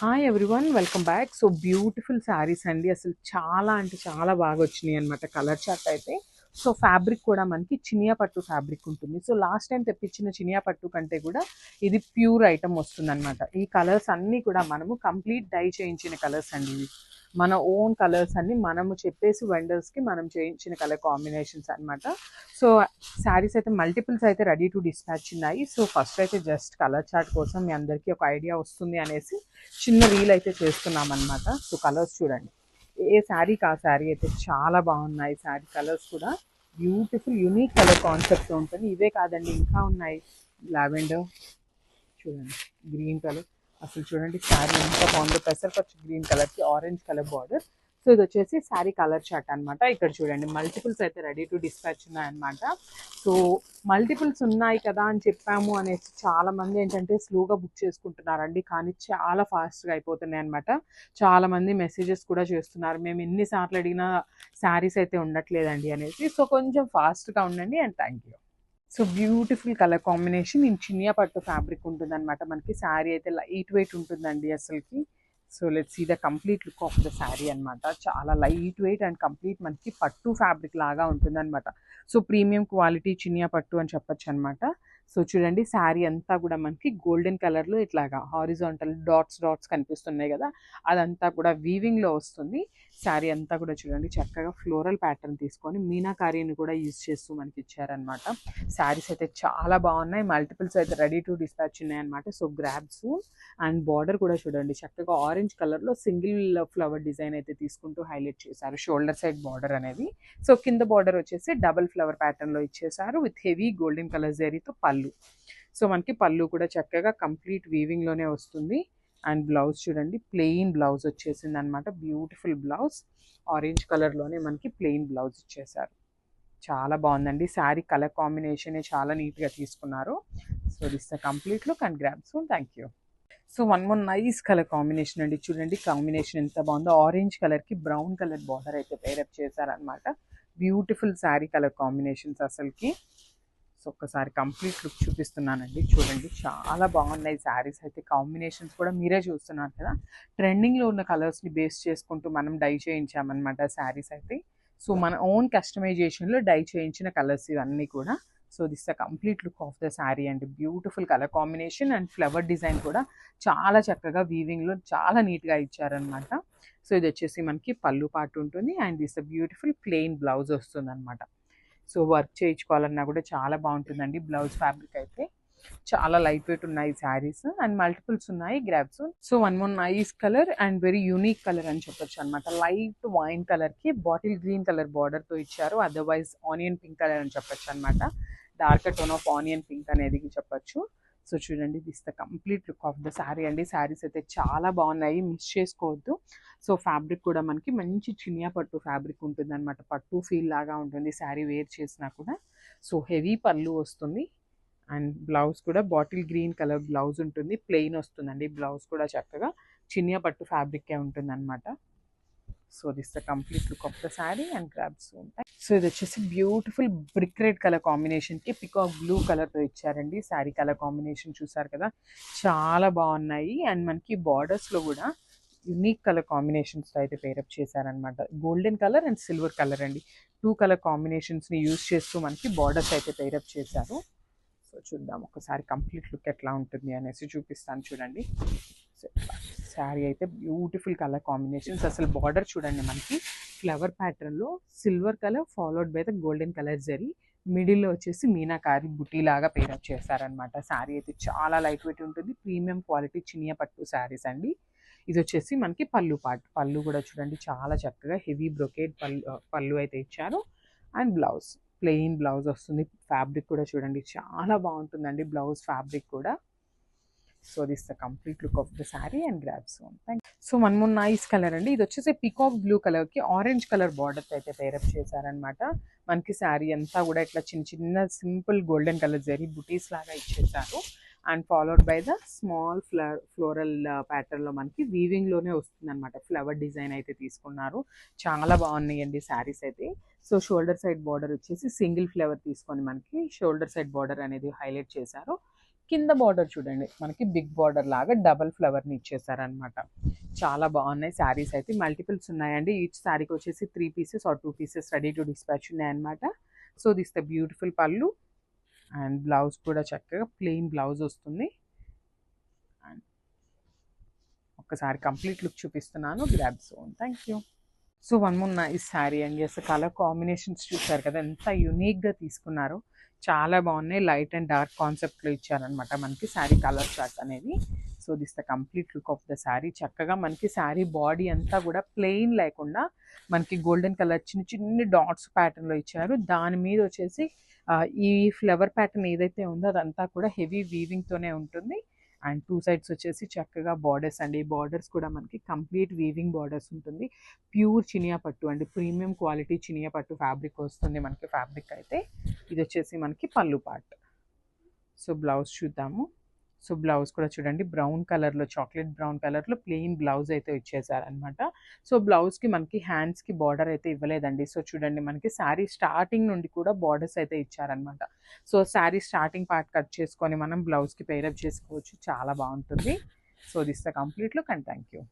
Hi everyone welcome back. So beautiful saris అండి. అసలు చాలా అంటే చాలా బాగా వచ్చినాయి అనమాట. కలర్ చార్ట్ అయితే సో ఫ్యాబ్రిక్ కూడా మనకి చినియా పట్టు ఫ్యాబ్రిక్ ఉంటుంది. సో లాస్ట్ టైం తెప్పించిన చినియా పట్టు కంటే కూడా ఇది ప్యూర్ ఐటమ్ వస్తుంది అనమాట. ఈ కలర్స్ అన్నీ కూడా మనము కంప్లీట్ డై చేయించిన కలర్స్ అండి. ఇవి మన ఓన్ కలర్స్ అన్ని మనము చెప్పేసి వెండర్స్కి మనం చేయించిన కలర్ కాంబినేషన్స్ అనమాట. సో శారీస్ అయితే మల్టిపుల్స్ అయితే రెడీ టు డిస్పాచ్ ఉన్నాయి. సో ఫస్ట్ అయితే జస్ట్ కలర్ చార్ట్ కోసం మీ అందరికీ ఒక ఐడియా వస్తుంది అనేసి చిన్న రీల్ అయితే చేస్తున్నాం అనమాట. సో కలర్స్ చూడండి, ఏ శారీకి ఆ శారీ అయితే చాలా బాగున్నాయి. శారీ కలర్స్ కూడా బ్యూటిఫుల్ యూనిక్ కలర్ కాన్సెప్ట్ ఉంటుంది. ఇవే కాదండి, ఇంకా ఉన్నాయి. లావెండర్ చూడండి, గ్రీన్ కలర్ అసలు చూడండి శారీ ఎంత బాగుందో. పెసరపచ్చి గ్రీన్ కలర్కి ఆరెంజ్ కలర్ బార్డర్. సో ఇది వచ్చేసి శారీ కలర్ చార్ట్ అనమాట. ఇక్కడ చూడండి మల్టిపుల్స్ అయితే రెడీ టు డిస్పాచ్ ఉన్నాయన్నమాట. సో మల్టిపుల్స్ ఉన్నాయి కదా అని చెప్పాము అనేసి చాలా మంది ఏంటంటే స్లోగా బుక్ చేసుకుంటున్నారండి, కానీ చాలా ఫాస్ట్గా అయిపోతున్నాయి అనమాట. చాలా మంది మెసేజెస్ కూడా చేస్తున్నారు, మేము ఎన్నిసార్లు అడిగినా శారీస్ అయితే ఉండట్లేదండి అనేసి. సో కొంచెం ఫాస్ట్గా ఉండండి and thank you. So beautiful colour combination in Chiniya పట్టు ఫ్యాబ్రిక్ ఉంటుంది అనమాట. మనకి శారీ అయితే లైట్ వెయిట్ ఉంటుందండి అసలుకి. So let's see the complete look of the sari అనమాట. చాలా లైట్ వెయిట్ అండ్ కంప్లీట్ మనకి పట్టు ఫ్యాబ్రిక్ లాగా ఉంటుంది అనమాట. సో ప్రీమియం క్వాలిటీ చినియా పట్టు అని చెప్పొచ్చు అనమాట. సో చూడండి శారీ అంతా కూడా మనకి గోల్డెన్ కలర్లో ఇట్లాగా హారిజాంటల్ డాట్స్ డాట్స్ కనిపిస్తున్నాయి కదా, అదంతా కూడా వీవింగ్లో వస్తుంది. శారీ అంతా కూడా చూడండి చక్కగా ఫ్లోరల్ ప్యాటర్న్ తీసుకొని మీనాకారీని కూడా యూజ్ చేస్తూ మనకి ఇచ్చారనమాట. శారీస్ అయితే చాలా బాగున్నాయి. మల్టిపుల్స్ అయితే రెడీ టు డిస్పాచ్ ఉన్నాయన్నమాట. సో గ్రాబ్స్ అండ్ బార్డర్ కూడా చూడండి చక్కగా ఆరెంజ్ కలర్లో సింగిల్ ఫ్లవర్ డిజైన్ అయితే తీసుకుంటూ హైలైట్ చేశారు. షోల్డర్ సైడ్ బార్డర్ అనేది. సో కింద బార్డర్ వచ్చేసి డబల్ ఫ్లవర్ ప్యాటర్న్లో ఇచ్చేసారు విత్ హెవీ గోల్డెన్ కలర్ జరీతో పళ్ళు. సో మనకి పళ్ళు కూడా చక్కగా కంప్లీట్ వీవింగ్లోనే వస్తుంది. అండ్ బ్లౌజ్ చూడండి, ప్లెయిన్ బ్లౌజ్ వచ్చేసింది అనమాట. బ్యూటిఫుల్ బ్లౌజ్, ఆరెంజ్ కలర్లోనే మనకి ప్లెయిన్ బ్లౌజ్ ఇచ్చేసారు. చాలా బాగుందండి. శారీ కలర్ కాంబినేషన్ చాలా నీట్గా తీసుకున్నారు. So this the complete look and grab soon. Thank you. So one more nice colour combination అండి. చూడండి కాంబినేషన్ ఎంత బాగుందో. ఆరెంజ్ కలర్కి బ్రౌన్ కలర్ బార్డర్ అయితే పేరప్ చేశారనమాట. బ్యూటిఫుల్ శారీ కలర్ కాంబినేషన్స్ అసలుకి. సో ఒక్కసారి కంప్లీట్ లుక్ చూపిస్తున్నానండి. చూడండి చాలా బాగున్నాయి శారీస్ అయితే. కాంబినేషన్స్ కూడా మీరే చూస్తున్నారు కదా. ట్రెండింగ్లో ఉన్న కలర్స్ని బేస్ చేసుకుంటూ మనం డై చేయించామన్నమాట శారీస్ అయితే. సో మన ఓన్ కస్టమైజేషన్లో డై చేయించిన కలర్స్ ఇవన్నీ కూడా. So this the complete look of the sari అండి. Beautiful colour combination and flower design కూడా చాలా చక్కగా వీవింగ్లో చాలా నీట్గా ఇచ్చారనమాట. సో ఇది వచ్చేసి మనకి పళ్ళు పాటు ఉంటుంది and this the beautiful plain blouse వస్తుంది అనమాట. సో వర్క్ చేయించుకోవాలన్నా కూడా చాలా బాగుంటుందండి. బ్లౌజ్ ఫ్యాబ్రిక్ అయితే చాలా లైట్ వెయిట్ ఉన్నాయి శారీస్ అండ్ మల్టిపుల్స్ ఉన్నాయి grabs. So one more nice colour and very unique colour అని చెప్పొచ్చు అనమాట. లైట్ వైన్ కలర్కి బాటిల్ గ్రీన్ కలర్ బార్డర్తో ఇచ్చారు. అదర్వైజ్ ఆనియన్ పింక్ కలర్ అని చెప్పొచ్చు అనమాట. Darker tone of onion pink అనేది చెప్పొచ్చు. సో చూడండి this the complete look of the sari అండి. శారీస్ అయితే చాలా బాగున్నాయి, మిస్ చేసుకోవద్దు. సో ఫ్యాబ్రిక్ కూడా మనకి మంచి చినియా పట్టు ఫ్యాబ్రిక్ ఉంటుంది అనమాట. పట్టు ఫీల్ లాగా ఉంటుంది శారీ వేర్ చేసినా కూడా. సో హెవీ పళ్ళు వస్తుంది అండ్ బ్లౌజ్ కూడా బాటిల్ గ్రీన్ కలర్ బ్లౌజ్ ఉంటుంది. ప్లెయిన్ వస్తుందండి బ్లౌజ్ కూడా చక్కగా చినియా పట్టు ఫ్యాబ్రిక్కే ఉంటుంది అనమాట. So this the complete look of the sari and grabs ఉంటాయి. సో ఇది వచ్చేసి బ్యూటిఫుల్ బ్రిక్ రెడ్ కలర్ కాంబినేషన్కి పికాక్ బ్లూ కలర్తో ఇచ్చారండి. శారీ కలర్ కాంబినేషన్ చూసారు కదా, చాలా బాగున్నాయి. అండ్ మనకి బార్డర్స్లో కూడా యునిక్ కలర్ కాంబినేషన్స్తో అయితే పేరప్ చేశారనమాట. Golden colour and silver colour అండి, టూ కలర్ కాంబినేషన్స్ని యూజ్ చేస్తూ మనకి బార్డర్స్ అయితే పేరప్ చేశారు. సో చూద్దాం ఒకసారి కంప్లీట్ లుక్ ఎట్లా ఉంటుంది అనేసి చూపిస్తాను చూడండి. సో శారీ అయితే బ్యూటిఫుల్ కలర్ కాంబినేషన్స్. అసలు బార్డర్ చూడండి మనకి ఫ్లవర్ ప్యాటర్న్లో silver colour followed by the golden colour zari, మిడిల్లో వచ్చేసి మీనాకారి బుటీ లాగా పేరప్ చేశారనమాట. శారీ అయితే చాలా లైట్ వెయిట్ ఉంటుంది. ప్రీమియం క్వాలిటీ చినియా పట్టు శారీస్ అండి. ఇది వచ్చేసి మనకి పళ్ళు పార్ట్. పళ్ళు కూడా చూడండి చాలా చక్కగా హెవీ బ్రొకేడ్ పళ్ళు అయితే ఇచ్చారు. అండ్ బ్లౌజ్ ప్లెయిన్ బ్లౌజ్ వస్తుంది. ఫ్యాబ్రిక్ కూడా చూడండి చాలా బాగుంటుందండి బ్లౌజ్ ఫ్యాబ్రిక్ కూడా. So this the complete look of the sari and grabs. So one more nice colour అండి. ఇది వచ్చేసి పికాక్ బ్లూ కలర్కి ఆరెంజ్ కలర్ బార్డర్ అయితే పేరప్ చేశారనమాట. మనకి శారీ అంతా కూడా ఇట్లా చిన్న చిన్న సింపుల్ గోల్డెన్ కలర్ జరీ బుటీస్ లాగా ఇచ్చేసారు. And followed by the small floral ప్యాటర్న్లో మనకి వీవింగ్లోనే వస్తుంది అనమాట. ఫ్లవర్ డిజైన్ అయితే తీసుకున్నారు. చాలా బాగున్నాయండి శారీస్ అయితే. సో షోల్డర్ సైడ్ బార్డర్ వచ్చేసి సింగిల్ ఫ్లవర్ తీసుకొని మనకి షోల్డర్ సైడ్ బార్డర్ అనేది హైలైట్ చేశారు. కింద బార్డర్ చూడండి మనకి బిగ్ బార్డర్ లాగా డబల్ ఫ్లవర్ని ఇచ్చేసారనమాట. చాలా బాగున్నాయి శారీస్ అయితే. మల్టిపుల్స్ ఉన్నాయండి. ఈచ్ శారీకి వచ్చేసి 3 pieces or 2 pieces ready to dispatch ఉన్నాయన్నమాట. సో దిస్ ద బ్యూటిఫుల్ పళ్ళు అండ్ బ్లౌజ్ కూడా చక్కగా ప్లెయిన్ బ్లౌజ్ వస్తుంది. అండ్ ఒక్కసారి కంప్లీట్ లుక్ చూపిస్తున్నాను. Grab zone. Thank you. So one more nice sari అండి. అసలు కలర్ కాంబినేషన్స్ చూసారు కదా ఎంత యూనిక్గా తీసుకున్నారో. చాలా బాగున్నాయి. లైట్ అండ్ డార్క్ కాన్సెప్ట్లో ఇచ్చారనమాట మనకి శారీ కలర్ చార్ట్ అనేది. So this the complete look of the sari. చక్కగా మనకి శారీ బాడీ అంతా కూడా ప్లెయిన్ లేకుండా మనకి గోల్డెన్ కలర్ చిన్న చిన్ని డాట్స్ ప్యాటర్న్లో ఇచ్చారు. దాని మీద వచ్చేసి ఈ ఫ్లవర్ ప్యాటర్న్ ఏదైతే ఉందో అదంతా కూడా హెవీ వీవింగ్తోనే ఉంటుంది. అండ్ 2 సైడ్స్ వచ్చేసి చక్కగా బార్డర్స్ అండి. బార్డర్స్ కూడా మనకి కంప్లీట్ వీవింగ్ బార్డర్స్ ఉంటుంది. ప్యూర్ చినియా పట్టు అండి. ప్రీమియం క్వాలిటీ చినియా పట్టు ఫ్యాబ్రిక్ వస్తుంది మనకి. ఫ్యాబ్రిక్ అయితే ఇది వచ్చేసి మనకి పళ్ళు పార్ట్. సో బ్లౌజ్ చూద్దాము. సో బ్లౌజ్ కూడా చూడండి బ్రౌన్ కలర్లో, చాక్లెట్ బ్రౌన్ కలర్లో ప్లెయిన్ బ్లౌజ్ అయితే ఇచ్చేసారనమాట. సో బ్లౌజ్కి మనకి హ్యాండ్స్కి బార్డర్ అయితే ఇవ్వలేదండి. సో చూడండి మనకి శారీ స్టార్టింగ్ నుండి కూడా బార్డర్స్ అయితే ఇచ్చారనమాట. So sari starting part cut చేసుకొని మనం బ్లౌజ్కి పేరప్ చేసుకోవచ్చు. చాలా బాగుంటుంది. So this the complete look and thank you.